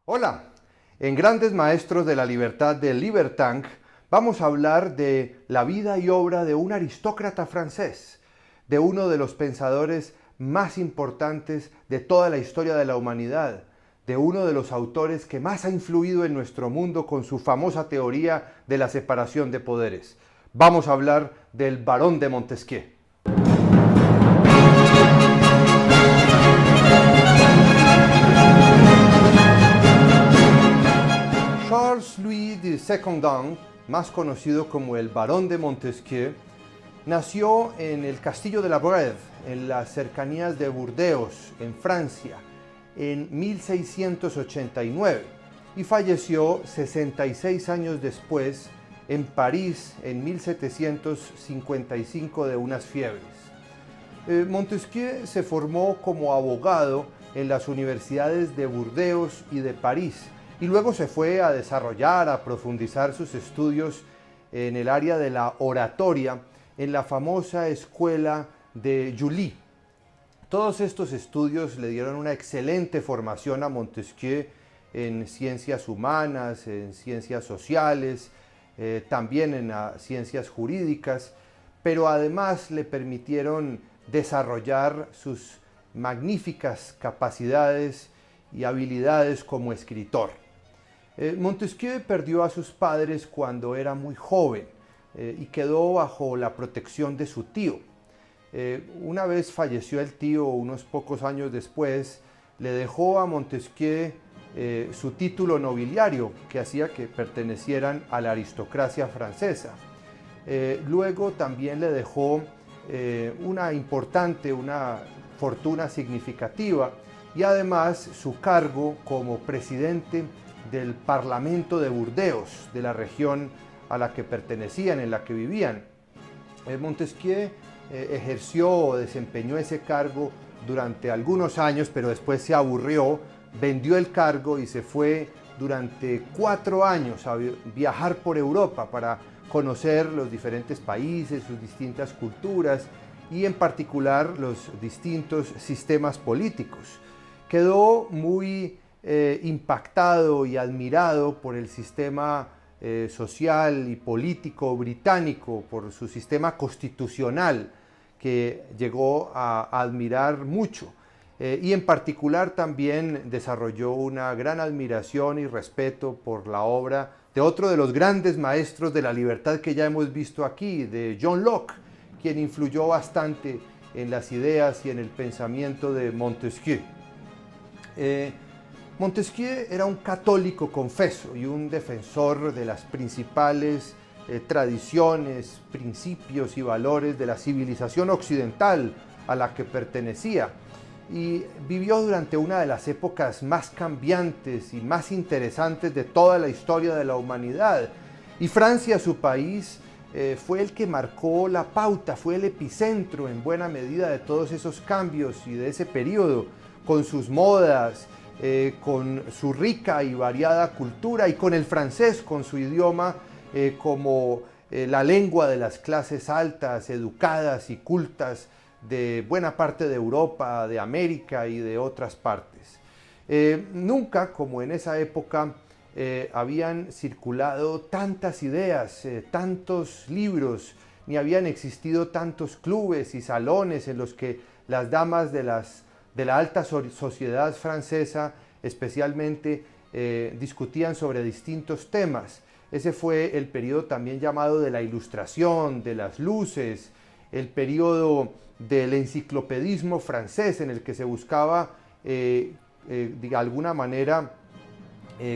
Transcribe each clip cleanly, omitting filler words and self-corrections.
Hola, en Grandes Maestros de la Libertad de Libertank vamos a hablar de la vida y obra de un aristócrata francés, de uno de los pensadores más importantes de toda la historia de la humanidad, de uno de los autores que más ha influido en nuestro mundo con su famosa teoría de la separación de poderes. Vamos a hablar del Barón de Montesquieu. Charles-Louis de Secondat, más conocido como el Barón de Montesquieu, nació en el castillo de la Brève, en las cercanías de Burdeos, en Francia, en 1689 y falleció 66 años después en París en 1755 de unas fiebres. Montesquieu se formó como abogado en las universidades de Burdeos y de París y luego se fue a desarrollar, a profundizar sus estudios en el área de la oratoria en la famosa escuela de Juilly. Todos estos estudios le dieron una excelente formación a Montesquieu en ciencias humanas, en ciencias sociales, también en ciencias jurídicas, pero además le permitieron desarrollar sus magníficas capacidades y habilidades como escritor. Montesquieu perdió a sus padres cuando era muy joven y quedó bajo la protección de su tío. Una vez falleció el tío, unos pocos años después, le dejó a Montesquieu su título nobiliario, que hacía que pertenecieran a la aristocracia francesa. Luego también le dejó una fortuna significativa y además su cargo como presidente del Parlamento de Burdeos, de la región a la que pertenecían, en la que vivían. Montesquieu ejerció o desempeñó ese cargo durante algunos años, pero después se aburrió, vendió el cargo y se fue durante 4 años a viajar por Europa para conocer los diferentes países, sus distintas culturas y en particular los distintos sistemas políticos. Quedó muy impactado y admirado por el sistema social y político británico, por su sistema constitucional, que llegó a admirar mucho. Y en particular también desarrolló una gran admiración y respeto por la obra de otro de los grandes maestros de la libertad que ya hemos visto aquí, de John Locke, quien influyó bastante en las ideas y en el pensamiento de Montesquieu. Montesquieu era un católico confeso y un defensor de las principales tradiciones, principios y valores de la civilización occidental a la que pertenecía, y vivió durante una de las épocas más cambiantes y más interesantes de toda la historia de la humanidad. Y Francia, su país, fue el que marcó la pauta, fue el epicentro en buena medida de todos esos cambios y de ese periodo, con sus modas, con su rica y variada cultura y con el francés, con su idioma como la lengua de las clases altas, educadas y cultas de buena parte de Europa, de América y de otras partes. Nunca, como en esa época, habían circulado tantas ideas, tantos libros, ni habían existido tantos clubes y salones en los que las damas de la alta sociedad francesa especialmente discutían sobre distintos temas. Ese fue el periodo también llamado de la Ilustración, de las luces, el periodo del enciclopedismo francés, en el que se buscaba de alguna manera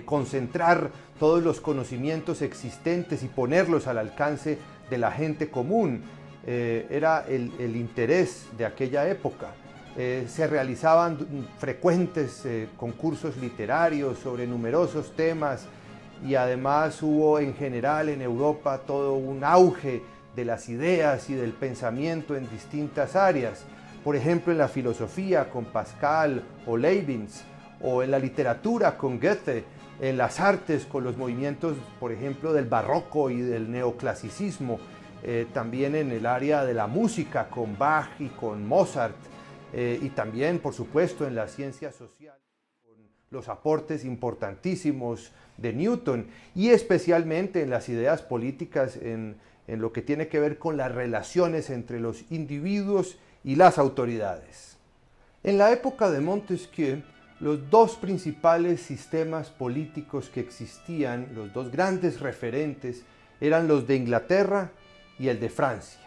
concentrar todos los conocimientos existentes y ponerlos al alcance de la gente común. Era el interés de aquella época. Se realizaban frecuentes concursos literarios sobre numerosos temas y además hubo en general en Europa todo un auge de las ideas y del pensamiento en distintas áreas. Por ejemplo, en la filosofía con Pascal o Leibniz, o en la literatura con Goethe, en las artes con los movimientos, por ejemplo, del barroco y del neoclasicismo, también en el área de la música con Bach y con Mozart, y también, por supuesto, en la ciencia social con los aportes importantísimos de Newton y especialmente en las ideas políticas en lo que tiene que ver con las relaciones entre los individuos y las autoridades. En la época de Montesquieu, los dos principales sistemas políticos que existían, los dos grandes referentes, eran los de Inglaterra y el de Francia.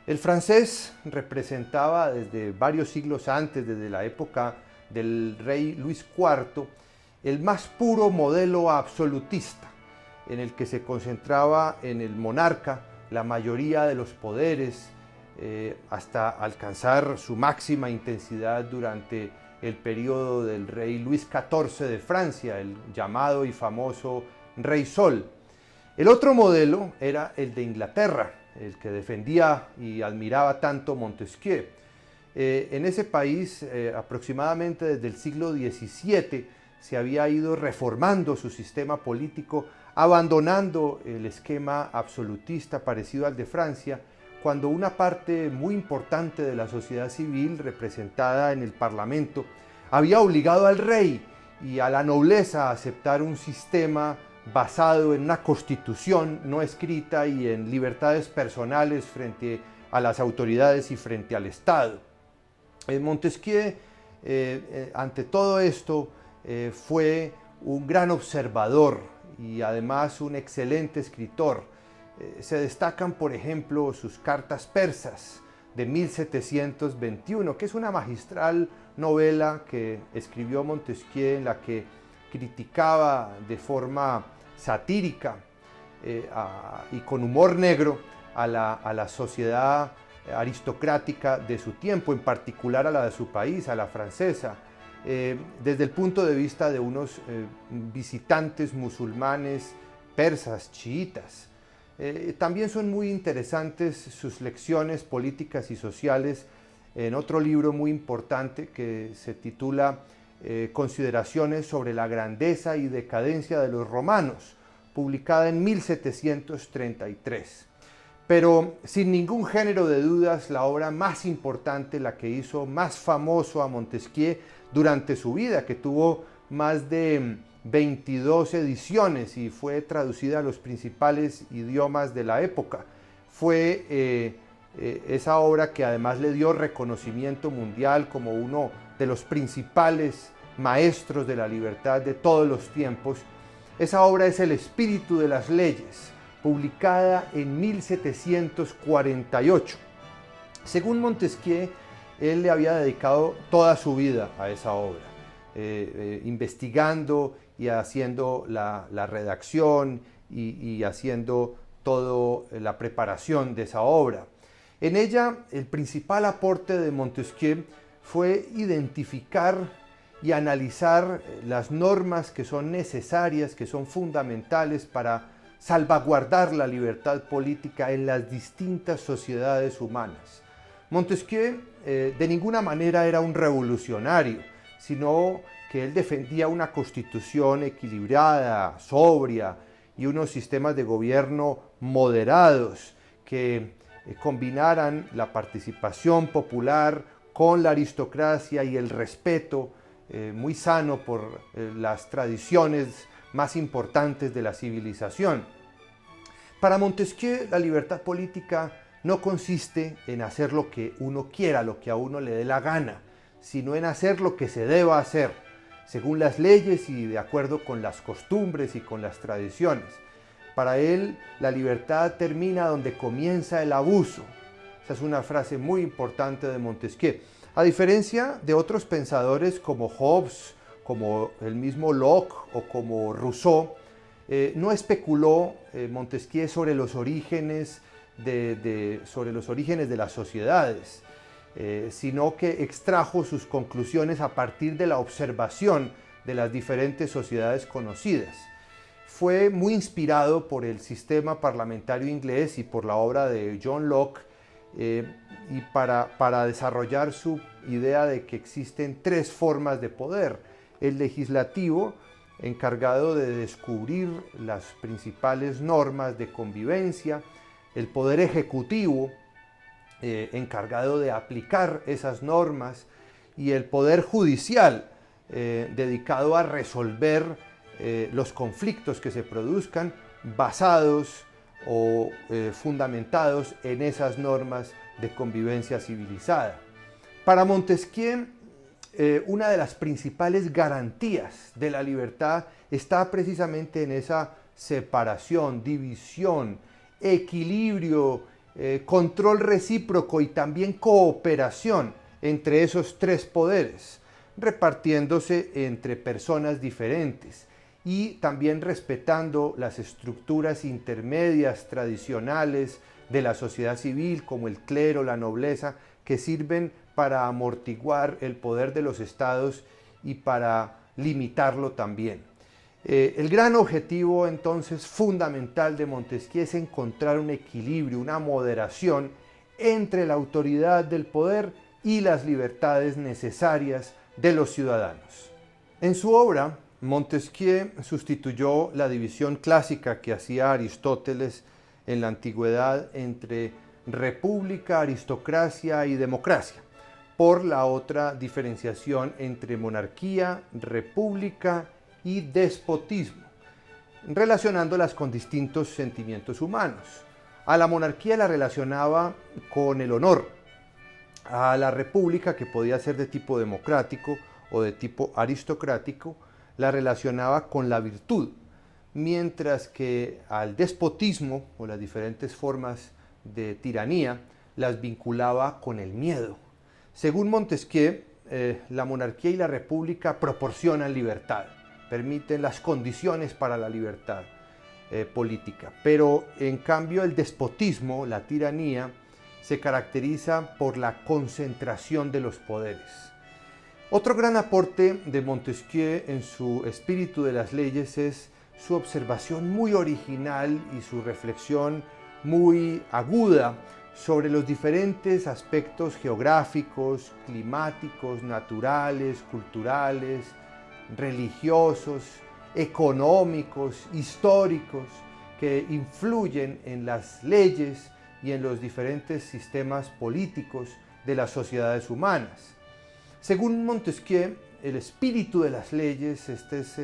El francés representaba desde varios siglos antes, desde la época del rey Luis IV, el más puro modelo absolutista, en el que se concentraba en el monarca la mayoría de los poderes, hasta alcanzar su máxima intensidad durante el periodo del rey Luis XIV de Francia, el llamado y famoso Rey Sol. El otro modelo era el de Inglaterra, el que defendía y admiraba tanto Montesquieu. En ese país, aproximadamente desde el siglo XVII, se había ido reformando su sistema político, abandonando el esquema absolutista parecido al de Francia, cuando una parte muy importante de la sociedad civil, representada en el Parlamento, había obligado al rey y a la nobleza a aceptar un sistema basado en una constitución no escrita y en libertades personales frente a las autoridades y frente al Estado. Montesquieu, ante todo esto, fue un gran observador y además un excelente escritor. Se destacan, por ejemplo, sus cartas persas de 1721, que es una magistral novela que escribió Montesquieu, en la que criticaba de forma satírica y con humor negro a la sociedad aristocrática de su tiempo, en particular a la de su país, a la francesa, desde el punto de vista de unos visitantes musulmanes persas, chiitas. También son muy interesantes sus lecciones políticas y sociales en otro libro muy importante que se titula Consideraciones sobre la grandeza y decadencia de los romanos, publicada en 1733. Pero sin ningún género de dudas, la obra más importante, la que hizo más famoso a Montesquieu durante su vida, que tuvo más de 22 ediciones y fue traducida a los principales idiomas de la época, fue esa obra que además le dio reconocimiento mundial como uno de los principales maestros de la libertad de todos los tiempos. Esa obra es El espíritu de las leyes, publicada en 1748. Según Montesquieu, él le había dedicado toda su vida a esa obra, investigando y haciendo la redacción y haciendo toda la preparación de esa obra. En ella, el principal aporte de Montesquieu fue identificar y analizar las normas que son necesarias, que son fundamentales para salvaguardar la libertad política en las distintas sociedades humanas. Montesquieu de ninguna manera era un revolucionario, sino que él defendía una constitución equilibrada, sobria y unos sistemas de gobierno moderados que combinaran la participación popular con la aristocracia y el respeto muy sano por las tradiciones más importantes de la civilización. Para Montesquieu, la libertad política no consiste en hacer lo que uno quiera, lo que a uno le dé la gana, sino en hacer lo que se deba hacer, según las leyes y de acuerdo con las costumbres y con las tradiciones. Para él, la libertad termina donde comienza el abuso. Esa es una frase muy importante de Montesquieu. A diferencia de otros pensadores como Hobbes, como el mismo Locke o como Rousseau, no especuló Montesquieu sobre los orígenes de las sociedades, sino que extrajo sus conclusiones a partir de la observación de las diferentes sociedades conocidas. Fue muy inspirado por el sistema parlamentario inglés y por la obra de John Locke, y para desarrollar su idea de que existen tres formas de poder: el legislativo, encargado de descubrir las principales normas de convivencia; el poder ejecutivo, encargado de aplicar esas normas; y el poder judicial, dedicado a resolver los conflictos que se produzcan basados o fundamentados en esas normas de convivencia civilizada. Para Montesquieu, una de las principales garantías de la libertad está precisamente en esa separación, división, equilibrio, control recíproco y también cooperación entre esos tres poderes, repartiéndose entre personas diferentes y también respetando las estructuras intermedias tradicionales de la sociedad civil, como el clero, la nobleza, que sirven para amortiguar el poder de los estados y para limitarlo también. El gran objetivo entonces fundamental de Montesquieu es encontrar un equilibrio, una moderación entre la autoridad del poder y las libertades necesarias de los ciudadanos. En su obra, Montesquieu sustituyó la división clásica que hacía Aristóteles en la antigüedad entre república, aristocracia y democracia, por la otra diferenciación entre monarquía, república y despotismo, relacionándolas con distintos sentimientos humanos. A la monarquía la relacionaba con el honor, a la república, que podía ser de tipo democrático o de tipo aristocrático, la relacionaba con la virtud, mientras que al despotismo o las diferentes formas de tiranía las vinculaba con el miedo. Según Montesquieu, la monarquía y la república proporcionan libertad, permiten las condiciones para la libertad política, pero en cambio el despotismo, la tiranía, se caracteriza por la concentración de los poderes. Otro gran aporte de Montesquieu en su espíritu de las leyes es su observación muy original y su reflexión muy aguda sobre los diferentes aspectos geográficos, climáticos, naturales, culturales, religiosos, económicos, históricos, que influyen en las leyes y en los diferentes sistemas políticos de las sociedades humanas. Según Montesquieu, el espíritu de las leyes, esta es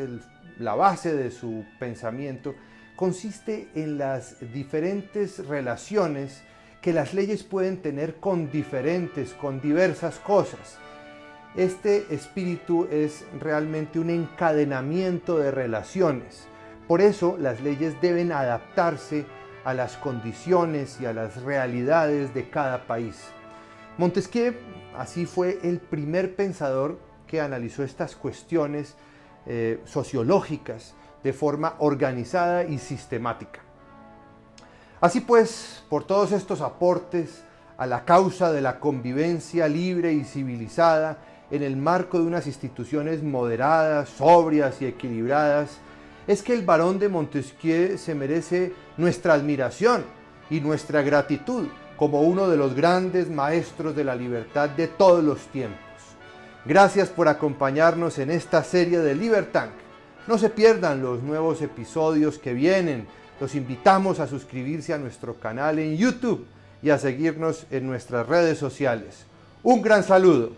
la base de su pensamiento, consiste en las diferentes relaciones que las leyes pueden tener con diversas cosas. Este espíritu es realmente un encadenamiento de relaciones. Por eso las leyes deben adaptarse a las condiciones y a las realidades de cada país. Montesquieu así fue el primer pensador que analizó estas cuestiones sociológicas de forma organizada y sistemática. Así pues, por todos estos aportes a la causa de la convivencia libre y civilizada en el marco de unas instituciones moderadas, sobrias y equilibradas, es que el barón de Montesquieu se merece nuestra admiración y nuestra gratitud como uno de los grandes maestros de la libertad de todos los tiempos. Gracias por acompañarnos en esta serie de Libertank. No se pierdan los nuevos episodios que vienen. Los invitamos a suscribirse a nuestro canal en YouTube y a seguirnos en nuestras redes sociales. Un gran saludo.